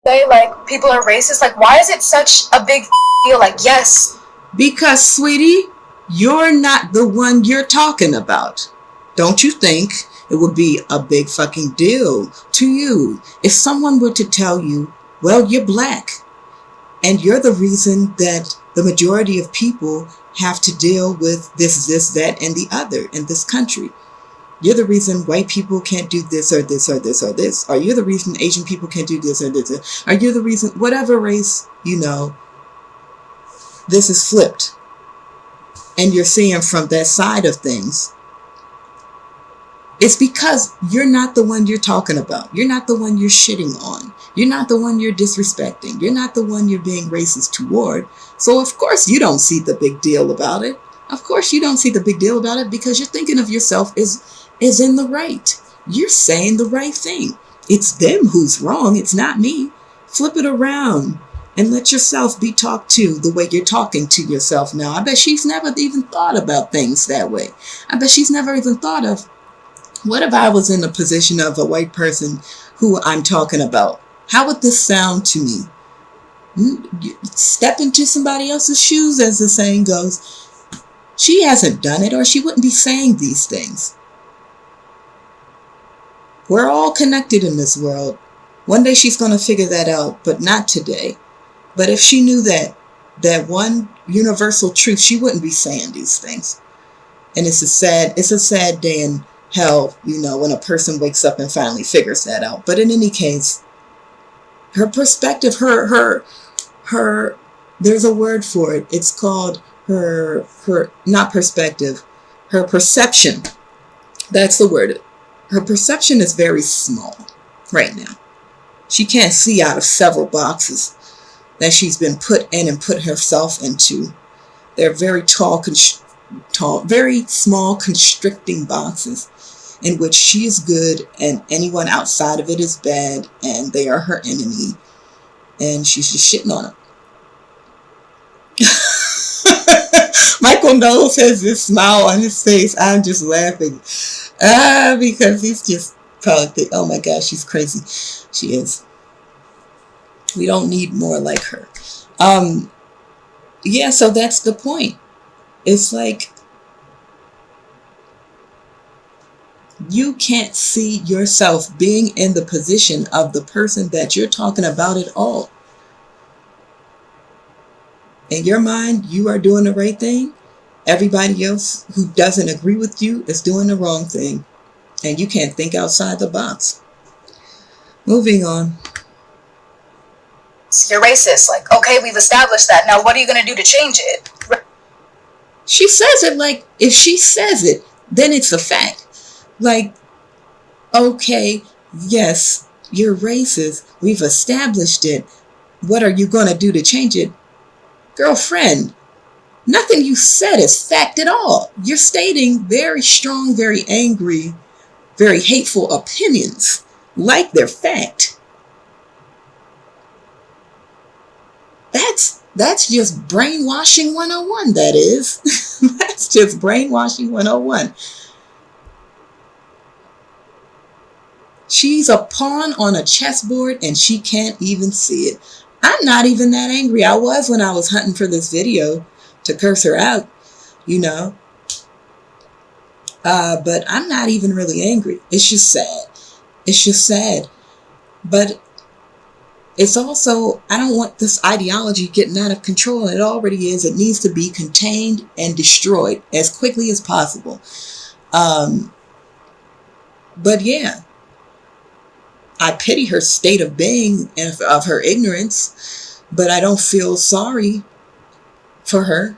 say like people are racist? Like, why is it such a big deal? Like, yes. Because, sweetie, you're not the one you're talking about. Don't you think it would be a big fucking deal to you if someone were to tell you, well, you're black, and you're the reason that the majority of people have to deal with this, that, and the other in this country. You're the reason white people can't do this or this or this or this. Or you're the reason Asian people can't do this or this. Or you're the reason, whatever race, this is flipped. And you're seeing from that side of things. It's because you're not the one you're talking about. You're not the one you're shitting on. You're not the one you're disrespecting. You're not the one you're being racist toward. So of course you don't see the big deal about it. Of course you don't see the big deal about it because you're thinking of yourself as in the right. You're saying the right thing. It's them who's wrong. It's not me. Flip it around and let yourself be talked to the way you're talking to yourself now. I bet she's never even thought about things that way. I bet she's never even thought of, what if I was in the position of a white person who I'm talking about? How would this sound to me? Step into somebody else's shoes, as the saying goes. She hasn't done it, or she wouldn't be saying these things. We're all connected in this world. One day she's going to figure that out, but not today. But if she knew that one universal truth, she wouldn't be saying these things. And it's a sad day in hell, when a person wakes up and finally figures that out. But in any case, her perspective, her there's a word for it. It's called her not perspective, her perception. That's the word. Her perception is very small right now. She can't see out of several boxes that she's been put in and put herself into. They're very very small constricting boxes in which she is good and anyone outside of it is bad and they are her enemy and she's just shitting on them. Michael Knowles has this smile on his face. I'm just laughing because he's just probably, oh my gosh, she's crazy. She is. We don't need more like her. Yeah, so that's the point. It's like you can't see yourself being in the position of the person that you're talking about at all. In your mind, you are doing the right thing. Everybody else who doesn't agree with you is doing the wrong thing. And you can't think outside the box. Moving on. You're racist. Like, okay, we've established that. Now, what are you going to do to change it? She says it like, if she says it, then it's a fact. Like, okay, yes, you're racist. We've established it. What are you going to do to change it? Girlfriend, nothing you said is fact at all. You're stating very strong, very angry, very hateful opinions like they're fact. That's just brainwashing 101, that is. That's just brainwashing 101. She's a pawn on a chessboard and she can't even see it. I'm not even that angry. I was when I was hunting for this video to curse her out, but I'm not even really angry. It's just sad. It's just sad. But it's also, I don't want this ideology getting out of control. It already is. It needs to be contained and destroyed as quickly as possible. But yeah, I pity her state of being and of her ignorance, but I don't feel sorry for her.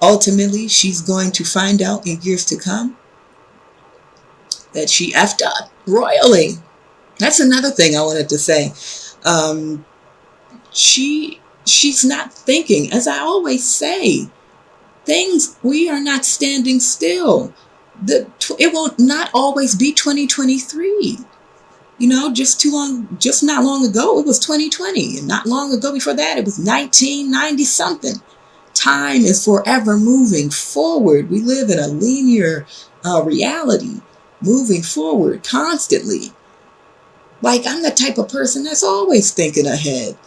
Ultimately, she's going to find out in years to come that she effed up royally. That's another thing I wanted to say. She's not thinking, as I always say, we are not standing still. It will not always be 2023. Just not long ago, it was 2020. And not long ago before that, it was 1990 something. Time is forever moving forward. We live in a linear reality, moving forward constantly. Like, I'm the type of person that's always thinking ahead.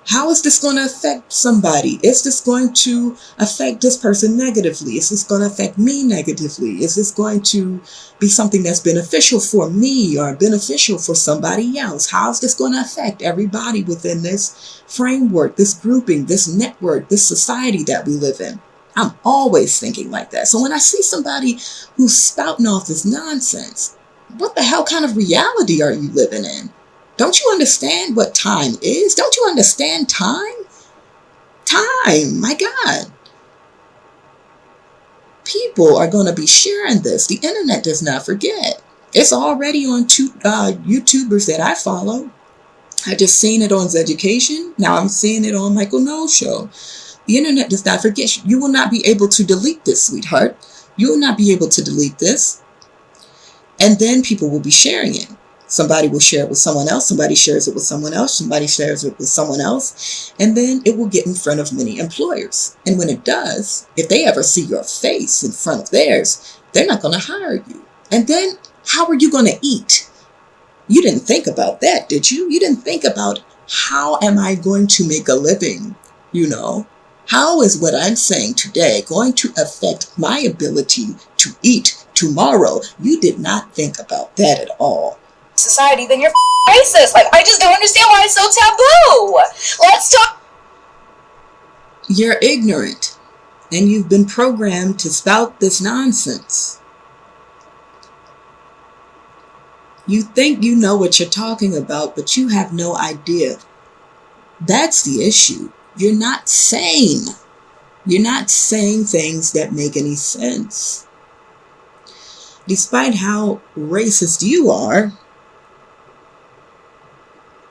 How is this going to affect somebody? Is this going to affect this person negatively? Is this going to affect me negatively? Is this going to be something that's beneficial for me or beneficial for somebody else? How is this going to affect everybody within this framework, this grouping, this network, this society that we live in? I'm always thinking like that. So when I see somebody who's spouting off this nonsense, what the hell kind of reality are you living in? Don't you understand what time is? Don't you understand time? Time, my God. People are going to be sharing this. The internet does not forget. It's already on two YouTubers that I follow. I just seen it on Zeducation. Now I'm seeing it on Michael Knowles' show. The internet does not forget. You will not be able to delete this, sweetheart. You will not be able to delete this. And then people will be sharing it. Somebody will share it with someone else. Somebody shares it with someone else. Somebody shares it with someone else. And then it will get in front of many employers. And when it does, if they ever see your face in front of theirs, they're not going to hire you. And then how are you going to eat? You didn't think about that, did you? You didn't think about, how am I going to make a living? You know, how is what I'm saying today going to affect my ability to eat tomorrow? You did not think about that at all. Society, then you're racist. Like, I just don't understand why it's so taboo. Let's talk. You're ignorant, and you've been programmed to spout this nonsense. You think you know what you're talking about, but you have no idea. That's the issue. You're not sane. You're not saying things that make any sense. Despite how racist you are,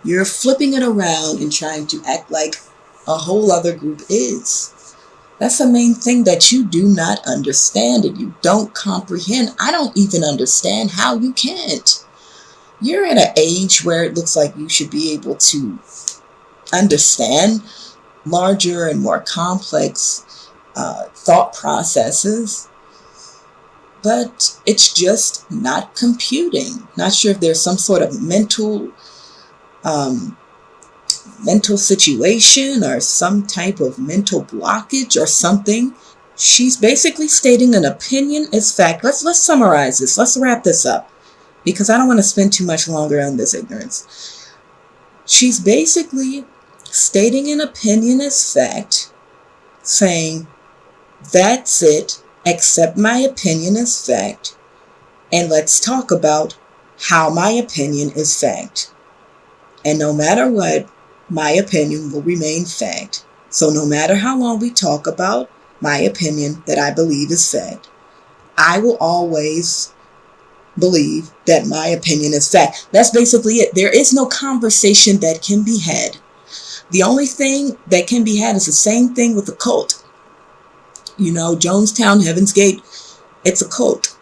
you're flipping it around and trying to act like a whole other group is. That's the main thing that you do not understand and you don't comprehend. I don't even understand how you can't. You're at an age where it looks like you should be able to understand larger and more complex thought processes, but it's just not computing. Not sure if there's some sort of mental situation or some type of mental blockage or something. She's basically stating an opinion as fact. Let's summarize this. Let's wrap this up because I don't want to spend too much longer on this ignorance. She's basically stating an opinion as fact, saying, that's it, accept my opinion as fact, and let's talk about how my opinion is fact. And no matter what, my opinion will remain fact. So no matter how long we talk about my opinion that I believe is fact, I will always believe that my opinion is fact. That's basically it. There is no conversation that can be had. The only thing that can be had is the same thing with the cult. You know, Jonestown, Heaven's Gate, it's a cult.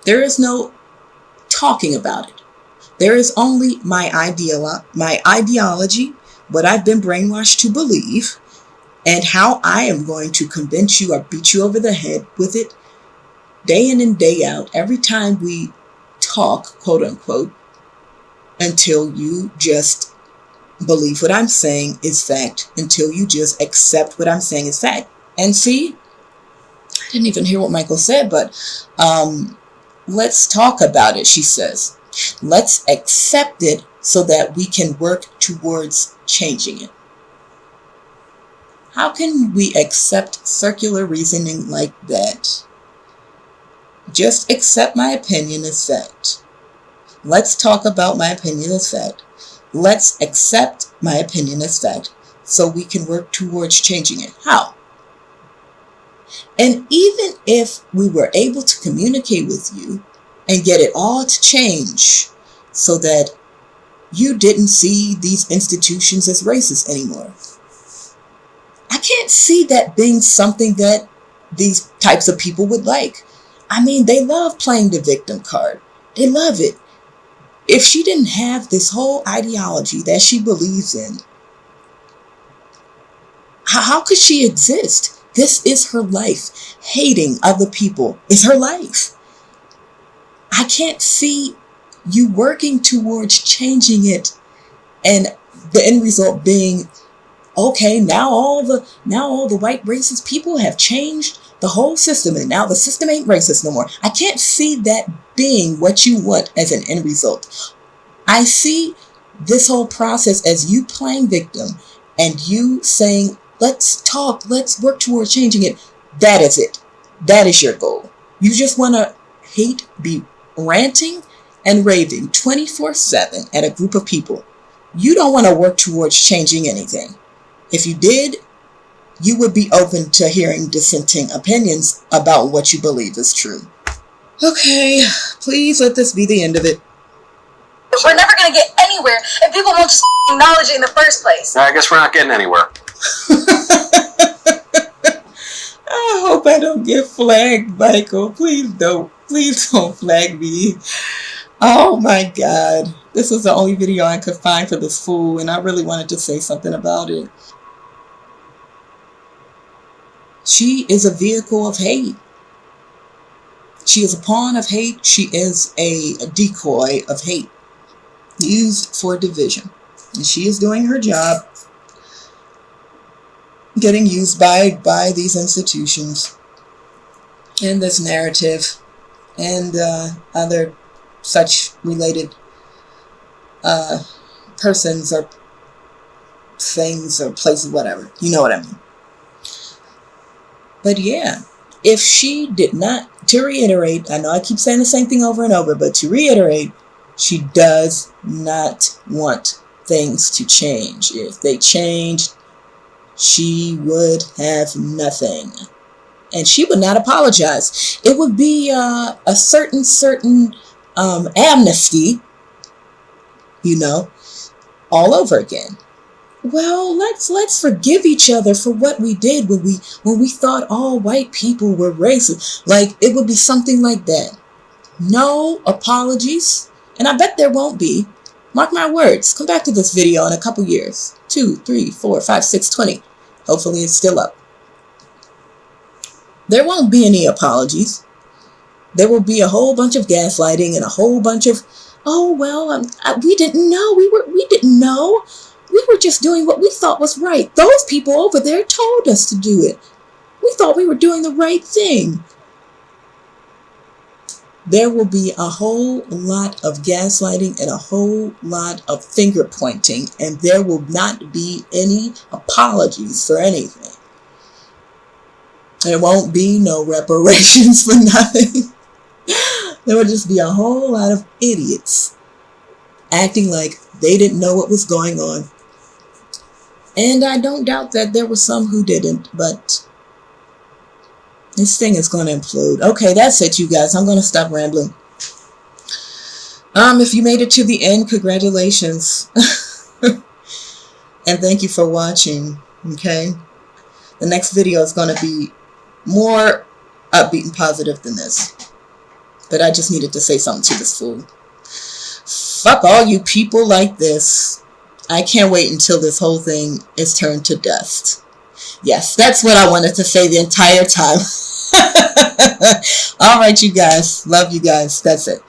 There is no talking about it. There is only my ideology, what I've been brainwashed to believe, and how I am going to convince you or beat you over the head with it day in and day out, every time we talk, quote unquote, until you just believe what I'm saying is fact, until you just accept what I'm saying is fact. And see, I didn't even hear what Michael said, but let's talk about it, she says. Let's accept it so that we can work towards changing it. How can we accept circular reasoning like that? Just accept my opinion as fact. Let's talk about my opinion as fact. Let's accept my opinion as fact so we can work towards changing it. How? And even if we were able to communicate with you and get it all to change so that you didn't see these institutions as racist anymore, I can't see that being something that these types of people would like. I mean, they love playing the victim card. They love it. If she didn't have this whole ideology that she believes in, how could she exist? This is her life. Hating other people is her life. I can't see you working towards changing it, and the end result being, okay, now all the white racist people have changed the whole system, and now the system ain't racist no more. I can't see that being what you want as an end result. I see this whole process as you playing victim and you saying, let's talk, let's work towards changing it. That is it. That is your goal. You just want to be ranting and raving 24/7 at a group of people. You don't want to work towards changing anything. If you did, you would be open to hearing dissenting opinions about what you believe is true. Okay, please let this be the end of it. We're never going to get anywhere if people won't just acknowledge it in the first place. I guess we're not getting anywhere. I hope I don't get flagged, Michael. Please don't. Please don't flag me. Oh my God. This was the only video I could find for this fool, and I really wanted to say something about it. She is a vehicle of hate. She is a pawn of hate. She is a decoy of hate, used for division. And she is doing her job, getting used by these institutions and this narrative and other such related persons or things or places, whatever. You know what I mean. But yeah, if she did not, to reiterate, I know I keep saying the same thing over and over, but to reiterate, she does not want things to change. If they changed, she would have nothing. And she would not apologize. It would be a certain amnesty, you know, all over again. Well, let's forgive each other for what we did when we thought all white people were racist. Like, it would be something like that. No apologies. And I bet there won't be. Mark my words. Come back to this video in a couple years. 2, 3, 4, 5, 6, 20. Hopefully it's still up. There won't be any apologies. There will be a whole bunch of gaslighting and a whole bunch of, oh, well, we didn't know. We didn't know. We were just doing what we thought was right. Those people over there told us to do it. We thought we were doing the right thing. There will be a whole lot of gaslighting and a whole lot of finger pointing, and there will not be any apologies for anything. There won't be no reparations for nothing. There will just be a whole lot of idiots acting like they didn't know what was going on. And I don't doubt that there were some who didn't, but this thing is going to implode. Okay, that's it, you guys. I'm going to stop rambling. If you made it to the end, congratulations. And thank you for watching, okay? The next video is going to be more upbeat and positive than this. But I just needed to say something to this fool. Fuck all you people like this. I can't wait until this whole thing is turned to dust. Yes, that's what I wanted to say the entire time. All right, you guys. Love you guys. That's it.